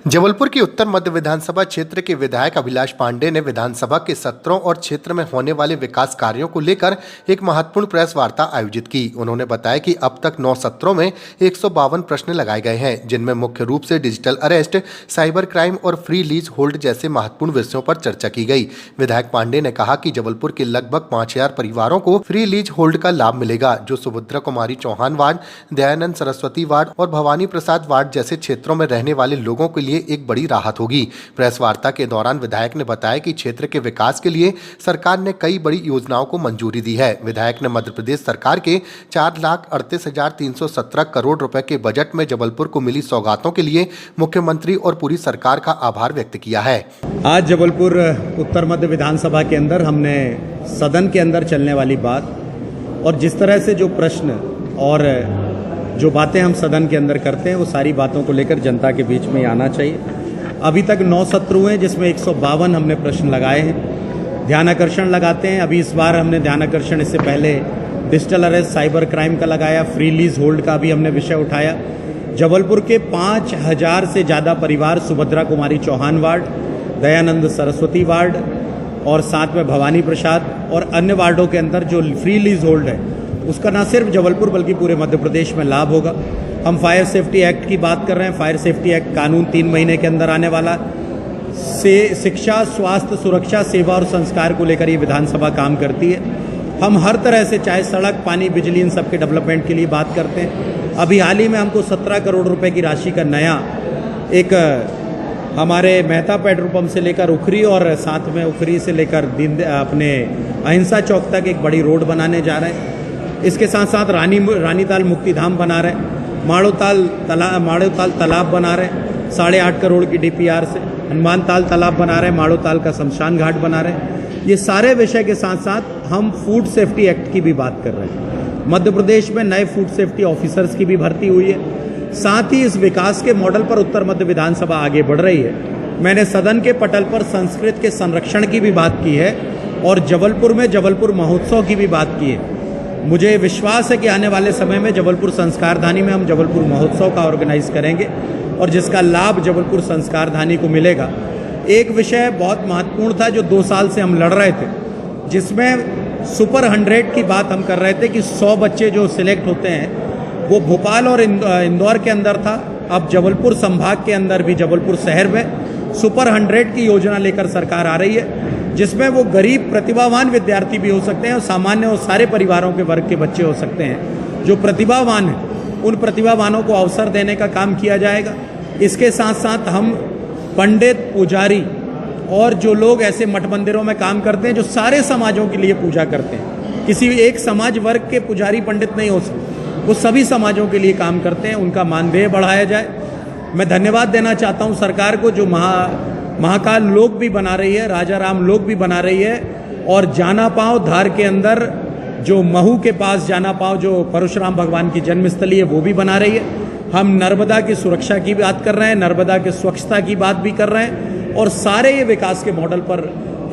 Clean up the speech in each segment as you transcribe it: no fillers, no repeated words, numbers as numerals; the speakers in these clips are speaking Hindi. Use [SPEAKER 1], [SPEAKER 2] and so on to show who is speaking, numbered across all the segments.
[SPEAKER 1] जबलपुर की उत्तर मध्य विधानसभा क्षेत्र के विधायक अभिलाष पांडे ने विधानसभा के सत्रों और क्षेत्र में होने वाले विकास कार्यों को लेकर एक महत्वपूर्ण प्रेस वार्ता आयोजित की। उन्होंने बताया कि अब तक 9 सत्रों में 152 प्रश्न लगाए गए हैं, जिनमें मुख्य रूप से डिजिटल अरेस्ट, साइबर क्राइम और फ्री लीज होल्ड जैसे महत्वपूर्ण विषयों पर चर्चा की गई। विधायक पांडे ने कहा कि जबलपुर के लगभग 5000 परिवारों को फ्री लीज होल्ड का लाभ मिलेगा, जो सुभद्रा कुमारी चौहान वार्ड, दयानंद सरस्वती वार्ड और भवानी प्रसाद वार्ड जैसे क्षेत्रों में रहने वाले लोगों के लिए एक बड़ी राहत होगी। प्रेस वार्ता के दौरान विधायक ने बताया कि क्षेत्र के विकास के लिए सरकार ने कई बड़ी योजनाओं को मंजूरी दी है। विधायक ने मध्य प्रदेश सरकार के 4,38,317 करोड़ रुपए के बजट में जबलपुर को मिली सौगातों के लिए मुख्यमंत्री और पूरी सरकार का आभार व्यक्त किया है।
[SPEAKER 2] आज जबलपुर उत्तर मध्य विधानसभा के अंदर हमने सदन के अंदर चलने वाली बात और जिस तरह से जो प्रश्न और जो बातें हम सदन के अंदर करते हैं, वो सारी बातों को लेकर जनता के बीच में आना चाहिए। अभी तक 9 सत्र हुए, जिसमें 152 हमने प्रश्न लगाए हैं। ध्यानाकर्षण लगाते हैं। अभी इस बार हमने ध्यानाकर्षण, इससे पहले डिजिटल अरेस्ट, साइबर क्राइम का लगाया, फ्री लीज होल्ड का भी हमने विषय उठाया। जबलपुर के 5000 से ज़्यादा परिवार सुभद्रा कुमारी चौहान वार्ड, दयानंद सरस्वती वार्ड और साथ में भवानी प्रसाद और अन्य वार्डों के अंदर जो फ्री लीज होल्ड है, उसका न सिर्फ जबलपुर बल्कि पूरे मध्य प्रदेश में लाभ होगा। हम फायर सेफ्टी एक्ट की बात कर रहे हैं। फायर सेफ्टी एक्ट कानून 3 महीने के अंदर आने वाला से शिक्षा, स्वास्थ्य, सुरक्षा, सेवा और संस्कार को लेकर ये विधानसभा काम करती है। हम हर तरह से, चाहे सड़क, पानी, बिजली, इन सब के डेवलपमेंट के लिए बात करते हैं। अभी हाल ही में हमको 17 करोड़ रुपए की राशि का नया एक हमारे मेहता पेट्रोल पंप से लेकर उखरी और साथ में उखरी से लेकर अपने अहिंसा चौक तक एक बड़ी रोड बनाने जा रहे हैं। इसके साथ साथ रानीताल मुक्तिधाम बना रहे हैं, माड़ोताल तालाब बना रहे हैं 8.5 करोड़ की डीपीआर से, हनुमान ताल तालाब बना रहे हैं, माड़ोताल का शमशान घाट बना रहे हैं। ये सारे विषय के साथ साथ हम फूड सेफ्टी एक्ट की भी बात कर रहे हैं। मध्य प्रदेश में नए फूड सेफ्टी ऑफिसर्स की भी भर्ती हुई है। साथ ही इस विकास के मॉडल पर उत्तर मध्य विधानसभा आगे बढ़ रही है। मैंने सदन के पटल पर संस्कृत के संरक्षण की भी बात की है और जबलपुर में जबलपुर महोत्सव की भी बात की है। मुझे विश्वास है कि आने वाले समय में जबलपुर संस्कारधानी में हम जबलपुर महोत्सव का ऑर्गेनाइज करेंगे और जिसका लाभ जबलपुर संस्कारधानी को मिलेगा। एक विषय बहुत महत्वपूर्ण था जो 2 साल से हम लड़ रहे थे, जिसमें सुपर 100 की बात हम कर रहे थे कि 100 बच्चे जो सिलेक्ट होते हैं वो भोपाल और इंदौर के अंदर था। अब जबलपुर संभाग के अंदर भी, जबलपुर शहर में सुपर 100 की योजना लेकर सरकार आ रही है, जिसमें वो गरीब प्रतिभावान विद्यार्थी भी हो सकते हैं और सामान्य और सारे परिवारों के वर्ग के बच्चे हो सकते हैं। जो प्रतिभावान हैं, उन प्रतिभावानों को अवसर देने का काम किया जाएगा। इसके साथ साथ हम पंडित, पुजारी और जो लोग ऐसे मठ मंदिरों में काम करते हैं जो सारे समाजों के लिए पूजा करते हैं, किसी एक समाज वर्ग के पुजारी पंडित नहीं हो सकते, वो सभी समाजों के लिए काम करते हैं, उनका मानदेय बढ़ाया जाए। मैं धन्यवाद देना चाहता हूँ सरकार को, जो महाकाल लोक भी बना रही है, राजा राम लोक भी बना रही है और जाना पांव धार के अंदर जो महू के पास जाना पांव, जो परशुराम भगवान की जन्मस्थली है, वो भी बना रही है। हम नर्मदा की सुरक्षा की बात कर रहे हैं, नर्मदा के स्वच्छता की बात भी कर रहे हैं और सारे ये विकास के मॉडल पर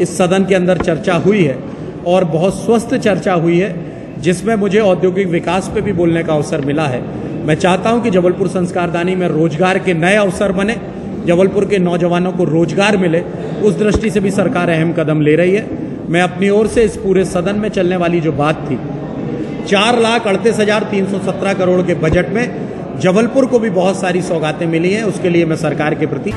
[SPEAKER 2] इस सदन के अंदर चर्चा हुई है और बहुत स्वस्थ चर्चा हुई है, जिसमें मुझे औद्योगिक विकास पे भी बोलने का अवसर मिला है। मैं चाहता हूँ कि जबलपुर संस्कारधानी में रोजगार के नए अवसर बने, जबलपुर के नौजवानों को रोजगार मिले, उस दृष्टि से भी सरकार अहम कदम ले रही है। मैं अपनी ओर से इस पूरे सदन में चलने वाली जो बात थी, 4,38,317 करोड़ के बजट में जबलपुर को भी बहुत सारी सौगातें मिली हैं, उसके लिए मैं सरकार के प्रति